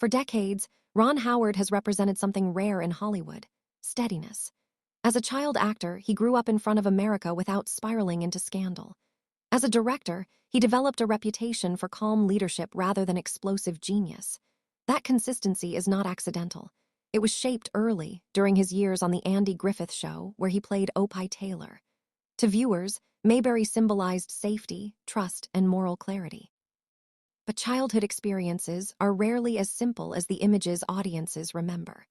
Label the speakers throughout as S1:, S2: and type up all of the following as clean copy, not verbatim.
S1: For decades, Ron Howard has represented something rare in Hollywood: steadiness. As a child actor, he grew up in front of America without spiraling into scandal. As a director, he developed a reputation for calm leadership rather than explosive genius. That consistency is not accidental. It was shaped early, during his years on The Andy Griffith Show, where he played Opie Taylor. To viewers, Mayberry symbolized safety, trust, and moral clarity. But childhood experiences are rarely as simple as the images audiences remember.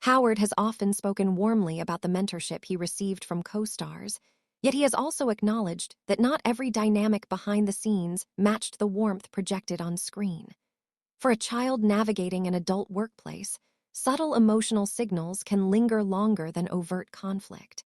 S1: Howard has often spoken warmly about the mentorship he received from co-stars, yet he has also acknowledged that not every dynamic behind the scenes matched the warmth projected on screen. For a child navigating an adult workplace, subtle emotional signals can linger longer than overt conflict.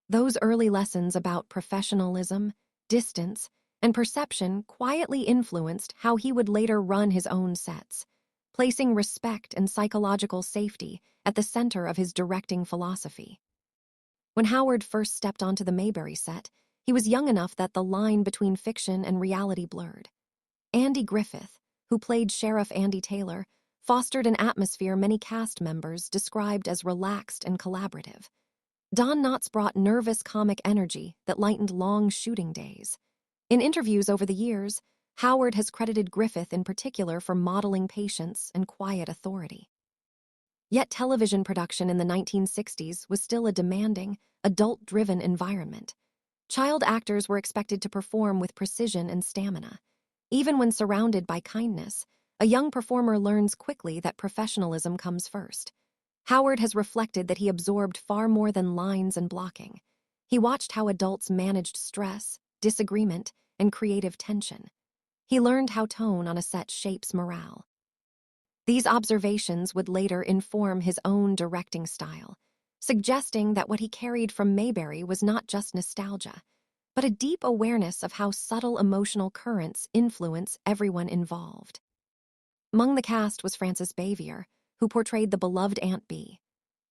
S1: Those early lessons about professionalism, distance, and perception quietly influenced how he would later run his own sets, placing respect and psychological safety at the center of his directing philosophy. When Howard first stepped onto the Mayberry set, he was young enough that the line between fiction and reality blurred. Andy Griffith, who played Sheriff Andy Taylor, fostered an atmosphere many cast members described as relaxed and collaborative. Don Knotts brought nervous comic energy that lightened long shooting days. In interviews over the years, Howard has credited Griffith in particular for modeling patience and quiet authority. Yet television production in the 1960s was still a demanding, adult-driven environment. Child actors were expected to perform with precision and stamina. Even when surrounded by kindness, a young performer learns quickly that professionalism comes first. Howard has reflected that he absorbed far more than lines and blocking. He watched how adults managed stress, disagreement, and creative tension. He learned how tone on a set shapes morale. These observations would later inform his own directing style, suggesting that what he carried from Mayberry was not just nostalgia, but a deep awareness of how subtle emotional currents influence everyone involved. Among the cast was Frances Bavier, who portrayed the beloved Aunt Bee.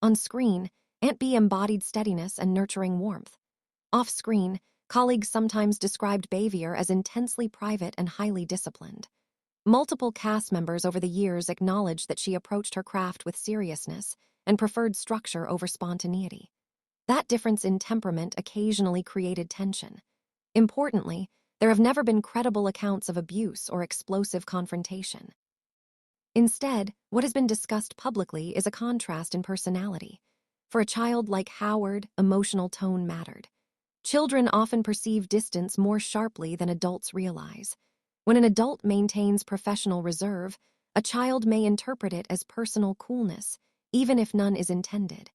S1: On screen, Aunt Bee embodied steadiness and nurturing warmth. Off-screen, colleagues sometimes described Bavier as intensely private and highly disciplined. Multiple cast members over the years acknowledged that she approached her craft with seriousness and preferred structure over spontaneity. That difference in temperament occasionally created tension. Importantly, there have never been credible accounts of abuse or explosive confrontation. Instead, what has been discussed publicly is a contrast in personality. For a child like Howard, emotional tone mattered. Children often perceive distance more sharply than adults realize. When an adult maintains professional reserve, a child may interpret it as personal coolness, even if none is intended.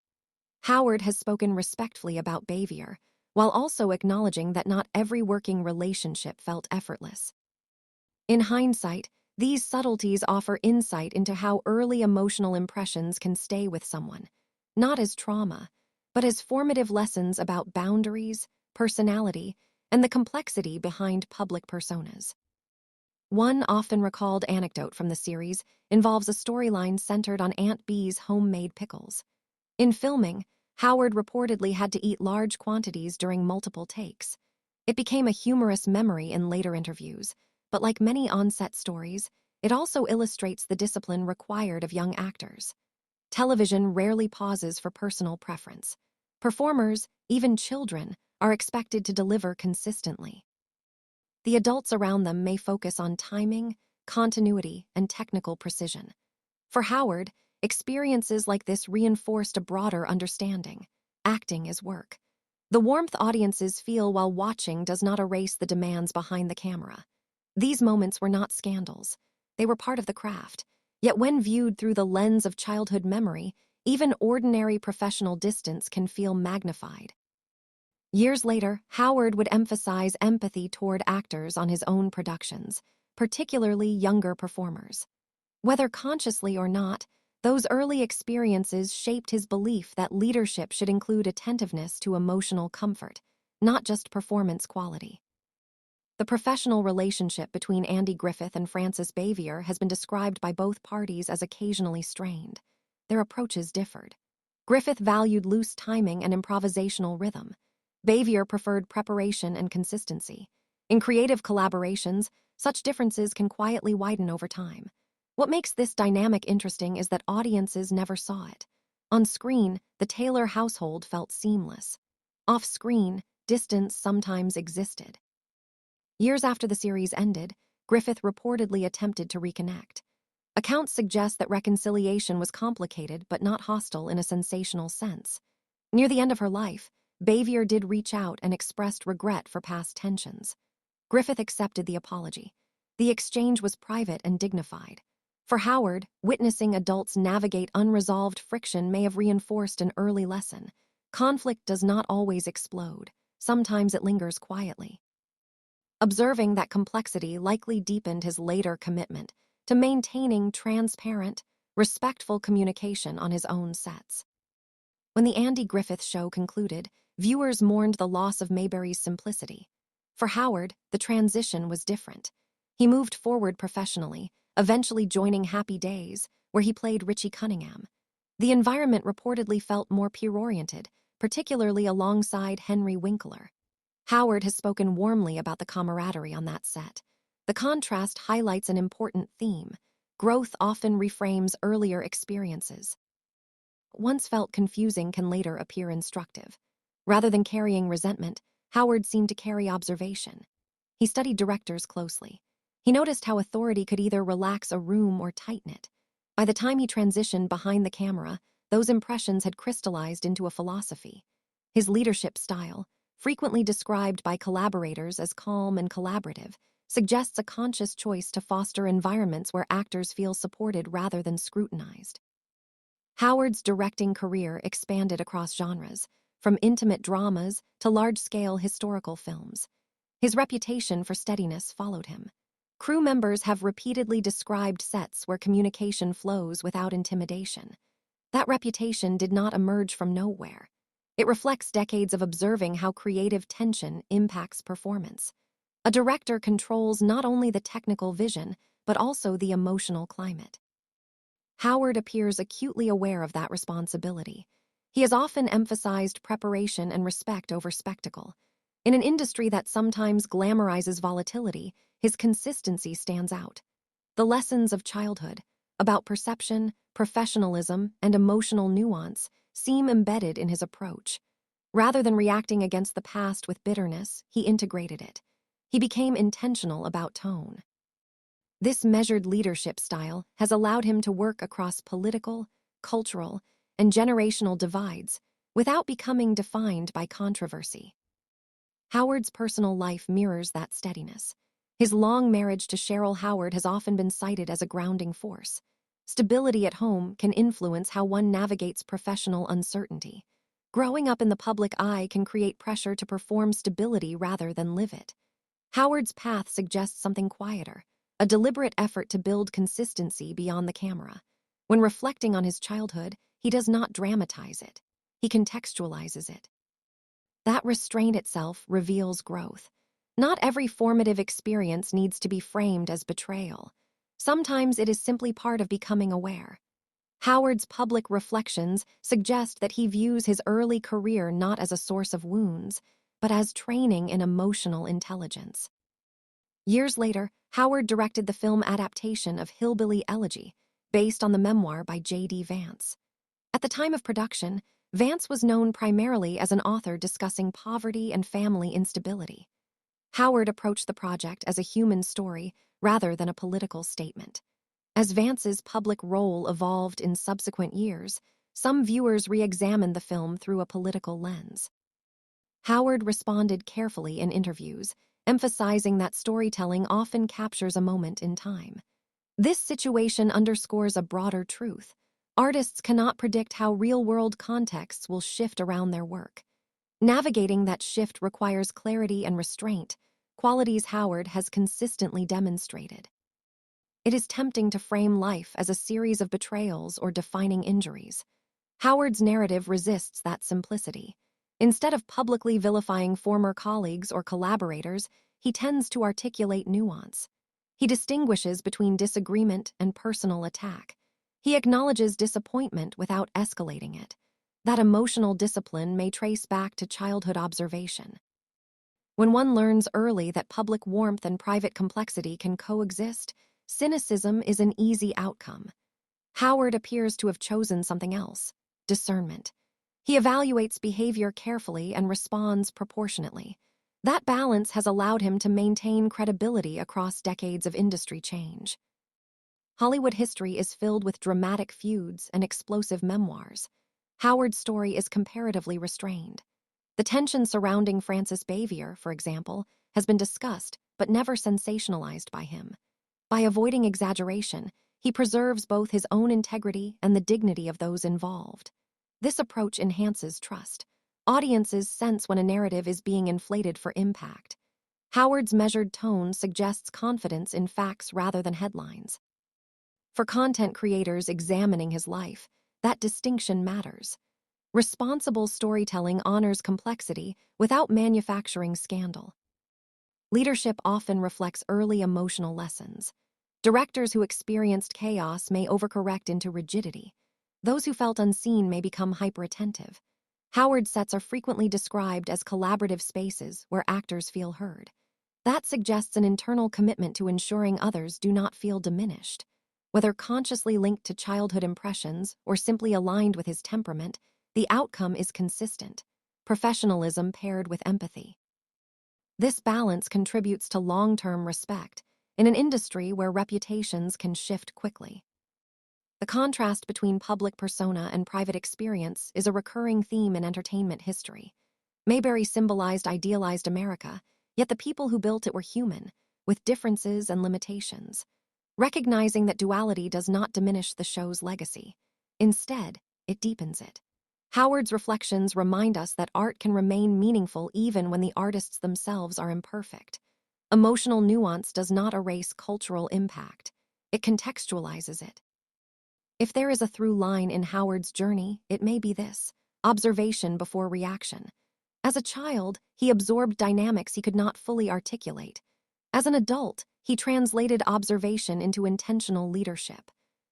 S1: Howard has spoken respectfully about Bavier, while also acknowledging that not every working relationship felt effortless. In hindsight, these subtleties offer insight into how early emotional impressions can stay with someone, not as trauma, but as formative lessons about boundaries, personality, and the complexity behind public personas. One often recalled anecdote from the series involves a storyline centered on Aunt Bee's homemade pickles. In filming, Howard reportedly had to eat large quantities during multiple takes. It became a humorous memory in later interviews, but like many on-set stories, it also illustrates the discipline required of young actors. Television rarely pauses for personal preference. Performers, even children, are expected to deliver consistently. The adults around them may focus on timing, continuity, and technical precision. For Howard, experiences like this reinforced a broader understanding. Acting is work. The warmth audiences feel while watching does not erase the demands behind the camera. These moments were not scandals. They were part of the craft. Yet when viewed through the lens of childhood memory, even ordinary professional distance can feel magnified. Years later, Howard would emphasize empathy toward actors on his own productions, particularly younger performers. Whether consciously or not, those early experiences shaped his belief that leadership should include attentiveness to emotional comfort, not just performance quality. The professional relationship between Andy Griffith and Frances Bavier has been described by both parties as occasionally strained. Their approaches differed. Griffith valued loose timing and improvisational rhythm. Bavier preferred preparation and consistency. In creative collaborations, such differences can quietly widen over time. What makes this dynamic interesting is that audiences never saw it. On screen, the Taylor household felt seamless. Off-screen, distance sometimes existed. Years after the series ended, Griffith reportedly attempted to reconnect. Accounts suggest that reconciliation was complicated but not hostile in a sensational sense. Near the end of her life, Bavier did reach out and expressed regret for past tensions. Griffith accepted the apology. The exchange was private and dignified. For Howard, witnessing adults navigate unresolved friction may have reinforced an early lesson. Conflict does not always explode. Sometimes it lingers quietly. Observing that complexity likely deepened his later commitment to maintaining transparent, respectful communication on his own sets. When the Andy Griffith Show concluded, viewers mourned the loss of Mayberry's simplicity. For Howard, the transition was different. He moved forward professionally, eventually joining Happy Days, where he played Richie Cunningham. The environment reportedly felt more peer-oriented, particularly alongside Henry Winkler. Howard has spoken warmly about the camaraderie on that set. The contrast highlights an important theme. Growth often reframes earlier experiences. What once felt confusing can later appear instructive. Rather than carrying resentment, Howard seemed to carry observation. He studied directors closely. He noticed how authority could either relax a room or tighten it. By the time he transitioned behind the camera, those impressions had crystallized into a philosophy. His leadership style, frequently described by collaborators as calm and collaborative, suggests a conscious choice to foster environments where actors feel supported rather than scrutinized. Howard's directing career expanded across genres, from intimate dramas to large-scale historical films. His reputation for steadiness followed him. Crew members have repeatedly described sets where communication flows without intimidation. That reputation did not emerge from nowhere. It reflects decades of observing how creative tension impacts performance. A director controls not only the technical vision, but also the emotional climate. Howard appears acutely aware of that responsibility. He has often emphasized preparation and respect over spectacle. In an industry that sometimes glamorizes volatility, his consistency stands out. The lessons of childhood, about perception, professionalism, and emotional nuance, seem embedded in his approach. Rather than reacting against the past with bitterness, he integrated it. He became intentional about tone. This measured leadership style has allowed him to work across political, cultural, and generational divides without becoming defined by controversy. Howard's personal life mirrors that steadiness. His long marriage to Cheryl Howard has often been cited as a grounding force. Stability at home can influence how one navigates professional uncertainty. Growing up in the public eye can create pressure to perform stability rather than live it. Howard's path suggests something quieter, a deliberate effort to build consistency beyond the camera. When reflecting on his childhood, he does not dramatize it. He contextualizes it. That restraint itself reveals growth. Not every formative experience needs to be framed as betrayal. Sometimes it is simply part of becoming aware. Howard's public reflections suggest that he views his early career not as a source of wounds, but as training in emotional intelligence. Years later, Howard directed the film adaptation of Hillbilly Elegy, based on the memoir by J.D. Vance. At the time of production, Vance was known primarily as an author discussing poverty and family instability. Howard approached the project as a human story rather than a political statement. As Vance's public role evolved in subsequent years, some viewers re-examined the film through a political lens. Howard responded carefully in interviews, emphasizing that storytelling often captures a moment in time. This situation underscores a broader truth. Artists cannot predict how real-world contexts will shift around their work. Navigating that shift requires clarity and restraint, qualities Howard has consistently demonstrated. It is tempting to frame life as a series of betrayals or defining injuries. Howard's narrative resists that simplicity. Instead of publicly vilifying former colleagues or collaborators, he tends to articulate nuance. He distinguishes between disagreement and personal attack. He acknowledges disappointment without escalating it. That emotional discipline may trace back to childhood observation. When one learns early that public warmth and private complexity can coexist, cynicism is an easy outcome. Howard appears to have chosen something else: discernment. He evaluates behavior carefully and responds proportionately. That balance has allowed him to maintain credibility across decades of industry change. Hollywood history is filled with dramatic feuds and explosive memoirs. Howard's story is comparatively restrained. The tension surrounding Francis Xavier, for example, has been discussed but never sensationalized by him. By avoiding exaggeration, he preserves both his own integrity and the dignity of those involved. This approach enhances trust. Audiences sense when a narrative is being inflated for impact. Howard's measured tone suggests confidence in facts rather than headlines. For content creators examining his life, that distinction matters. Responsible storytelling honors complexity without manufacturing scandal. Leadership often reflects early emotional lessons. Directors who experienced chaos may overcorrect into rigidity. Those who felt unseen may become hyperattentive. Howard's sets are frequently described as collaborative spaces where actors feel heard. That suggests an internal commitment to ensuring others do not feel diminished. Whether consciously linked to childhood impressions or simply aligned with his temperament, the outcome is consistent: professionalism paired with empathy. This balance contributes to long-term respect in an industry where reputations can shift quickly. The contrast between public persona and private experience is a recurring theme in entertainment history. Mayberry symbolized idealized America, yet the people who built it were human, with differences and limitations. Recognizing that duality does not diminish the show's legacy. Instead, it deepens it. Howard's reflections remind us that art can remain meaningful even when the artists themselves are imperfect. Emotional nuance does not erase cultural impact. It contextualizes it. If there is a through line in Howard's journey, it may be this: observation before reaction. As a child, he absorbed dynamics he could not fully articulate. As an adult, he translated observation into intentional leadership.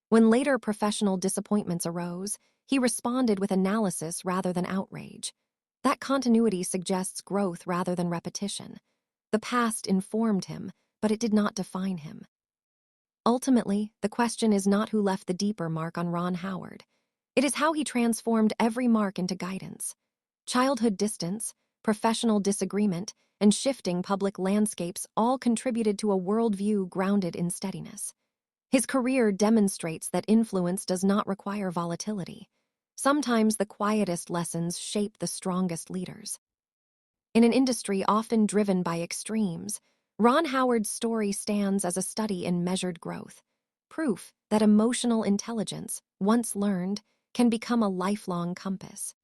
S1: When later professional disappointments arose, he responded with analysis rather than outrage. That continuity suggests growth rather than repetition. The past informed him, but it did not define him. Ultimately, the question is not who left the deeper mark on Ron Howard. It is how he transformed every mark into guidance. Childhood distance, professional disagreement, and shifting public landscapes all contributed to a worldview grounded in steadiness. His career demonstrates that influence does not require volatility. Sometimes the quietest lessons shape the strongest leaders. In an industry often driven by extremes, Ron Howard's story stands as a study in measured growth, proof that emotional intelligence, once learned, can become a lifelong compass.